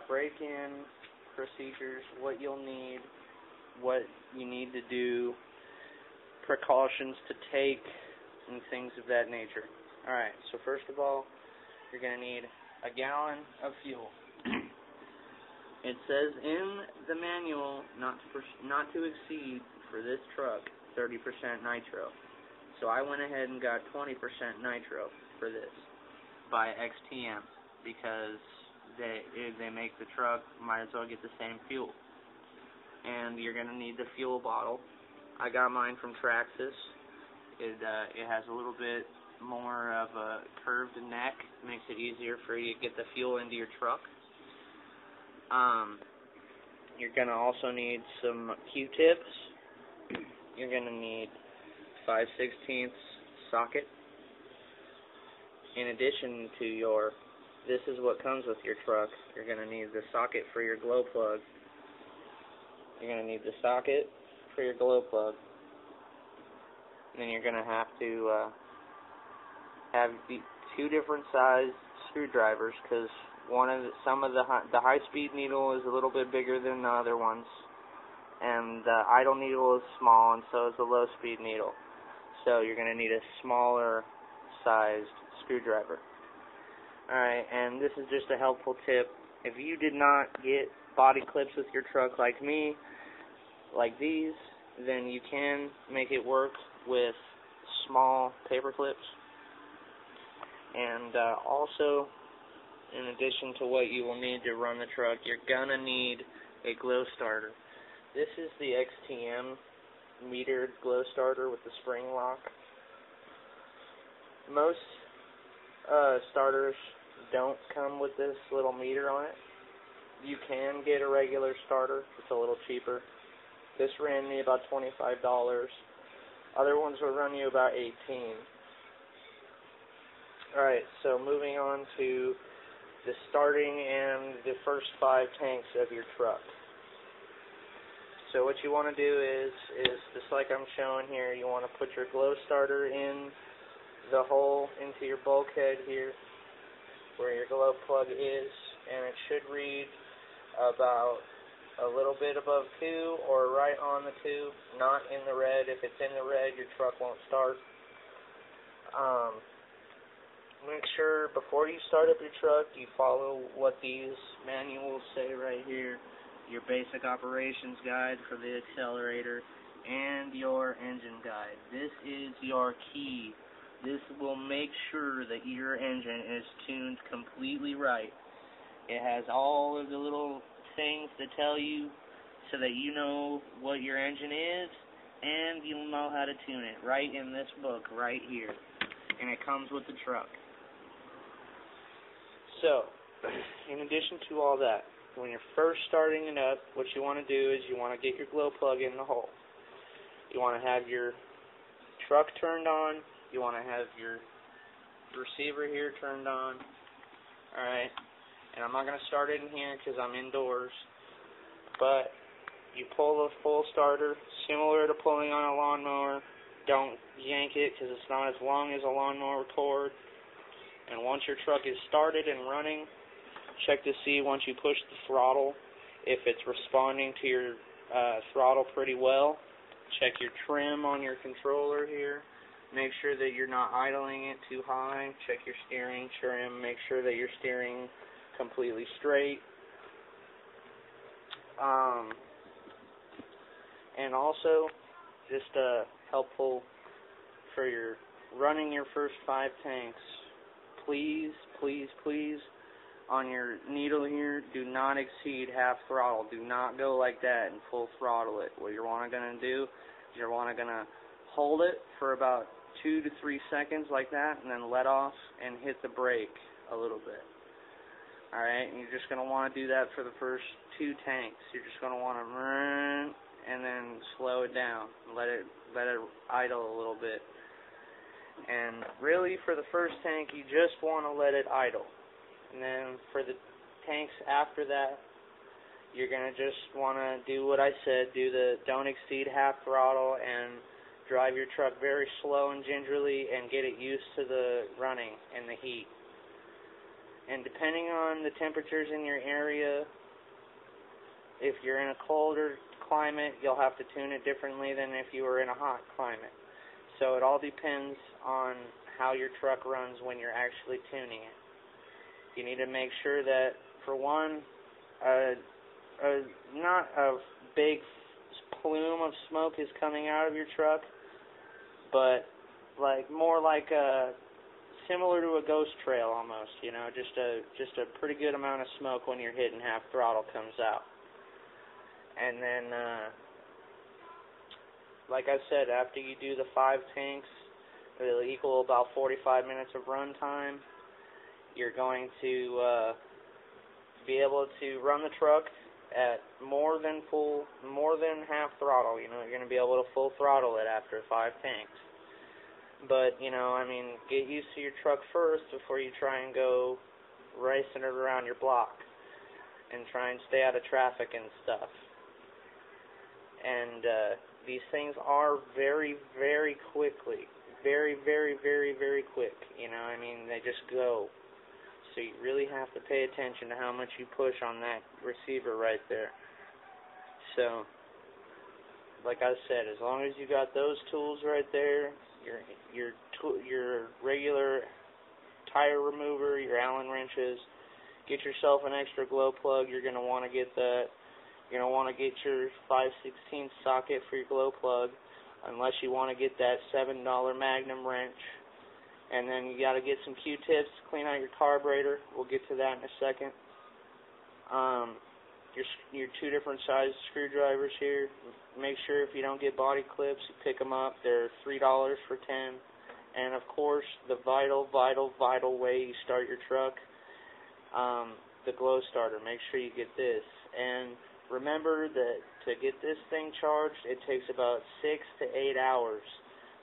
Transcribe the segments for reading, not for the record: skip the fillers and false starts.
break-in procedures, what you'll need, what you need to do, precautions to take, and things of that nature. Alright, so first of all, you're going to need a gallon of fuel. It says in the manual not to exceed, for this truck, 30% nitro. So I went ahead and got 20% nitro for this by XTM, because they make the truck, might as well get the same fuel. And you're going to need the fuel bottle. I got mine from Traxxas. It has a little bit more of a curved neck, makes it easier for you to get the fuel into your truck. You're going to also need some Q-tips. You're going to need 5/16 socket. In addition to this is what comes with your truck, you're going to need the socket for your glow plug. You're going to need the socket for your glow plug. And then you're going to have to have the 2 different sized screwdrivers, because some of the high-speed needle is a little bit bigger than the other ones, and the idle needle is small, and so is the low-speed needle. So you're going to need a smaller sized screwdriver. Alright, and this is just a helpful tip. If you did not get body clips with your truck like me, like these, then you can make it work with small paper clips. And also, in addition to what you will need to run the truck, you're going to need a glow starter. This is the XTM metered glow starter with the spring lock. Most starters don't come with this little meter on it. You can get a regular starter. It's a little cheaper. This ran me about $25. Other ones will run you about $18. Alright, so moving on to the starting and the first 5 tanks of your truck. So what you want to do is just like I'm showing here, you want to put your glow starter in the hole into your bulkhead here where your glow plug is, and it should read about a little bit above 2 or right on the 2, not in the red. If it's in the red, your truck won't start. Make sure before you start up your truck, you follow what these manuals say right here. Your basic operations guide for the accelerator and your engine guide. This is your key. This will make sure that your engine is tuned completely right. It has all of the little things to tell you so that you know what your engine is, and you'll know how to tune it right in this book right here. And it comes with the truck. So, in addition to all that, when you're first starting it up, what you want to do is you want to get your glow plug in the hole. You want to have your truck turned on. You want to have your receiver here turned on. Alright, and I'm not going to start it in here because I'm indoors, but you pull the full starter, similar to pulling on a lawnmower. Don't yank it because it's not as long as a lawnmower cord. And once your truck is started and running, check to see once you push the throttle if it's responding to your throttle pretty well. Check your trim on your controller here. Make sure that you're not idling it too high. Check your steering trim. Make sure that you're steering completely straight. And also, just helpful for your running your first 5 tanks. Please, please, please, on your needle here, do not exceed half throttle. Do not go like that and full throttle it. What you're going to do is you're going to hold it for about 2 to 3 seconds like that, and then let off and hit the brake a little bit. Alright, and you're just going to want to do that for the first 2 tanks. You're just going to want to run and then slow it down. Let it idle a little bit. And really, for the first tank, you just want to let it idle. And then for the tanks after that, you're going to just want to do what I said. Don't exceed half throttle and drive your truck very slow and gingerly and get it used to the running and the heat. And depending on the temperatures in your area, if you're in a colder climate, you'll have to tune it differently than if you were in a hot climate. So it all depends on how your truck runs when you're actually tuning it. You need to make sure that, for one, not a big plume of smoke is coming out of your truck, but more like similar to a ghost trail almost, just a pretty good amount of smoke when you're hitting half throttle comes out. And then, like I said, after you do the 5 tanks, it'll equal about 45 minutes of run time. You're going to be able to run the truck at more than half throttle. You're going to be able to full throttle it after 5 tanks. But, get used to your truck first before you try and go racing it around your block and try and stay out of traffic and stuff. And these things are very, very quickly. Very, very, very, very quick. They just go. So you really have to pay attention to how much you push on that receiver right there. So, like I said, as long as you got those tools right there, your regular tire remover, your Allen wrenches, get yourself an extra glow plug. You're going to want to get that. You're going to want to get your 5/16 socket for your glow plug, unless you want to get that $7 Magnum wrench. And then you got to get some Q-tips to clean out your carburetor. We'll get to that in a second. Your 2 different size screwdrivers here. Make sure if you don't get body clips, you pick them up. They're $3 for 10. And of course, the vital way you start your truck, the glow starter. Make sure you get this. And remember that to get this thing charged, it takes about 6 to 8 hours.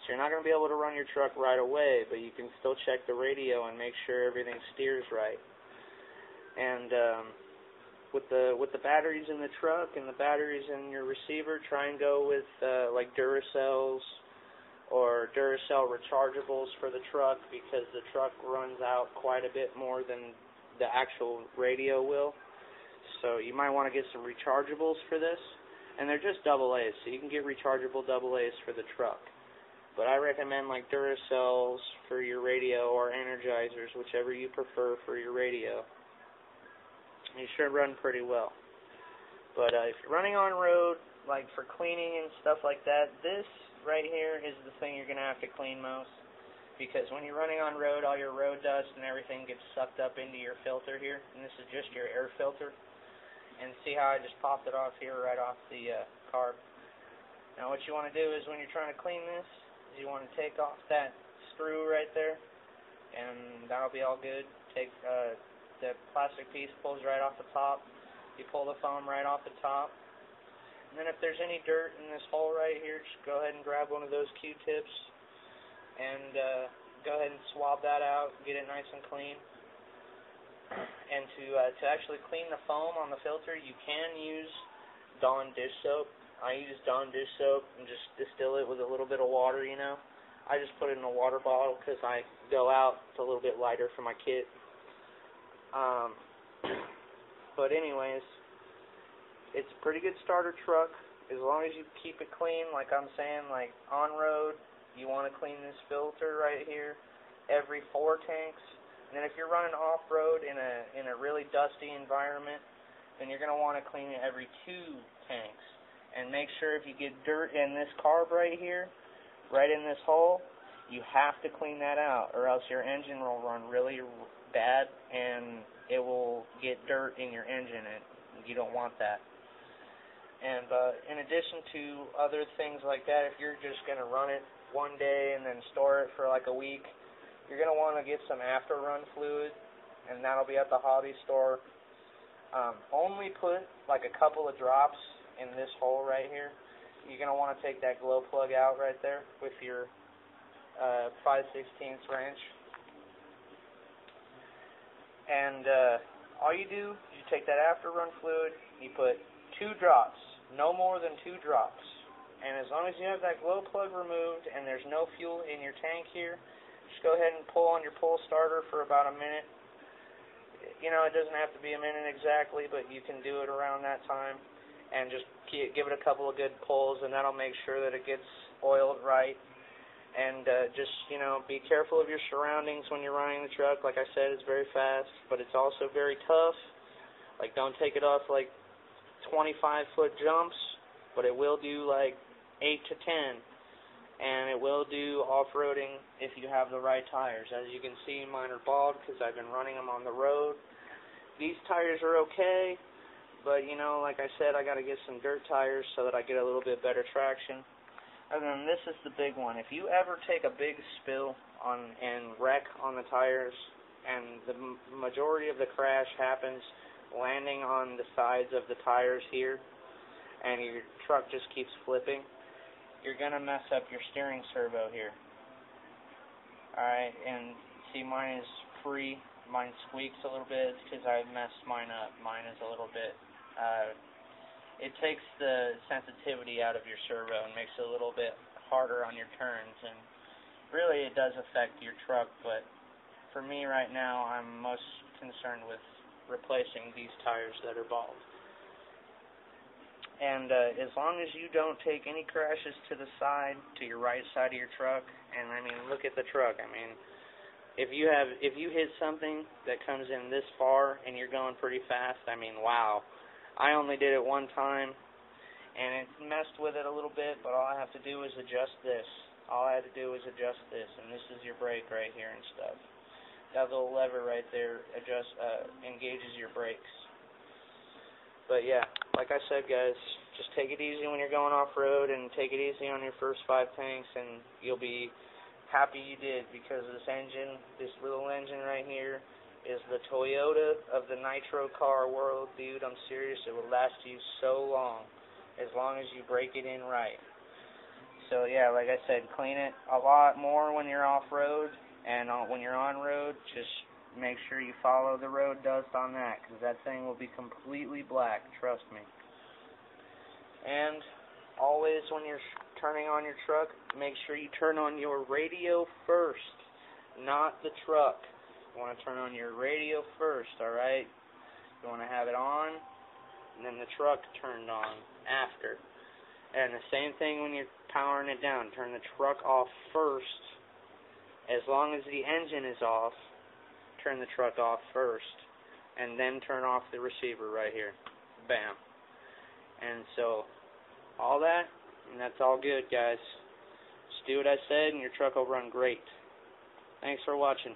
So you're not going to be able to run your truck right away, but you can still check the radio and make sure everything steers right. And with the batteries in the truck and the batteries in your receiver, try and go with like Duracells or Duracell rechargeables for the truck, because the truck runs out quite a bit more than the actual radio will. So you might want to get some rechargeables for this, and they're just AA's, so you can get rechargeable AA's for the truck. But I recommend like Duracells for your radio or Energizers, whichever you prefer for your radio. You should run pretty well. But if you're running on road, like for cleaning and stuff like that, this right here is the thing you're going to have to clean most. Because when you're running on road, all your road dust and everything gets sucked up into your filter here. And this is just your air filter. And see how I just popped it off here right off the carb. Now what you want to do is when you're trying to clean this, is you want to take off that screw right there. And that'll be all good. Take the plastic piece, pulls right off the top. You pull the foam right off the top. And then if there's any dirt in this hole right here, just go ahead and grab one of those Q-tips and go ahead and swab that out, get it nice and clean. And to actually clean the foam on the filter, you can use Dawn dish soap. I use Dawn dish soap and just distill it with a little bit of water, I just put it in a water bottle because I go out. It's a little bit lighter for my kit. But anyways, it's a pretty good starter truck as long as you keep it clean. Like I'm saying, like on road, you want to clean this filter right here every 4 tanks. And then if you're running off-road in a really dusty environment, then you're going to want to clean it every 2 tanks. And make sure if you get dirt in this carb right here, right in this hole, you have to clean that out, or else your engine will run really bad and it will get dirt in your engine, and you don't want that. And in addition to other things like that, if you're just going to run it one day and then store it for like a week, you're going to want to get some after-run fluid, and that'll be at the hobby store. Only put like a couple of drops in this hole right here. You're going to want to take that glow plug out right there with your 5/16 wrench. And all you do is you take that after-run fluid, you put 2 drops, no more than 2 drops. And as long as you have that glow plug removed and there's no fuel in your tank here, just go ahead and pull on your pull starter for about a minute. you know, it doesn't have to be a minute exactly, but you can do it around that time, and just give it a couple of good pulls, and that'll make sure that it gets oiled right. And just, you know, be careful of your surroundings when you're running the truck. Like I said, it's very fast, but it's also very tough. Like, don't take it off like 25-foot jumps, but it will do like 8 to 10, and it will do off-roading if you have the right tires. As you can see, mine are bald because I've been running them on the road. These tires are okay, but, you know, like I said, I got to get some dirt tires so that I get a little bit better traction. And then this is the big one. If you ever take a big spill and wreck on the tires, and the majority of the crash happens landing on the sides of the tires here, and your truck just keeps flipping, you're going to mess up your steering servo here. Alright, and see, mine is free. Mine squeaks a little bit because I messed mine up. Mine is a little bit... it takes the sensitivity out of your servo and makes it a little bit harder on your turns, and really it does affect your truck, but for me right now I'm most concerned with replacing these tires that are bald. And as long as you don't take any crashes to the side, to your right side of your truck, and I mean, look at the truck, I mean, if you hit something that comes in this far and you're going pretty fast, I mean, wow. I only did it one time, and it messed with it a little bit, but all I have to do is adjust this. All I had to do was adjust this, and this is your brake right here and stuff. That little lever right there engages your brakes. But yeah, like I said, guys, just take it easy when you're going off-road, and take it easy on your first 5 tanks, and you'll be happy you did, because this engine, this little engine right here, is the Toyota of the nitro car world, dude. I'm serious. It will last you so long as you break it in right. So yeah, like I said, clean it a lot more when you're off-road, and when you're on-road, just make sure you follow the road dust on that, because that thing will be completely black, trust me. And always when you're turning on your truck, make sure you turn on your radio first, not the truck. You want to turn on your radio first, alright? You want to have it on, and then the truck turned on after. And the same thing when you're powering it down. Turn the truck off first. As long as the engine is off, turn the truck off first, and then turn off the receiver right here. Bam. And so, all that, and that's all good, guys. Just do what I said, and your truck will run great. Thanks for watching.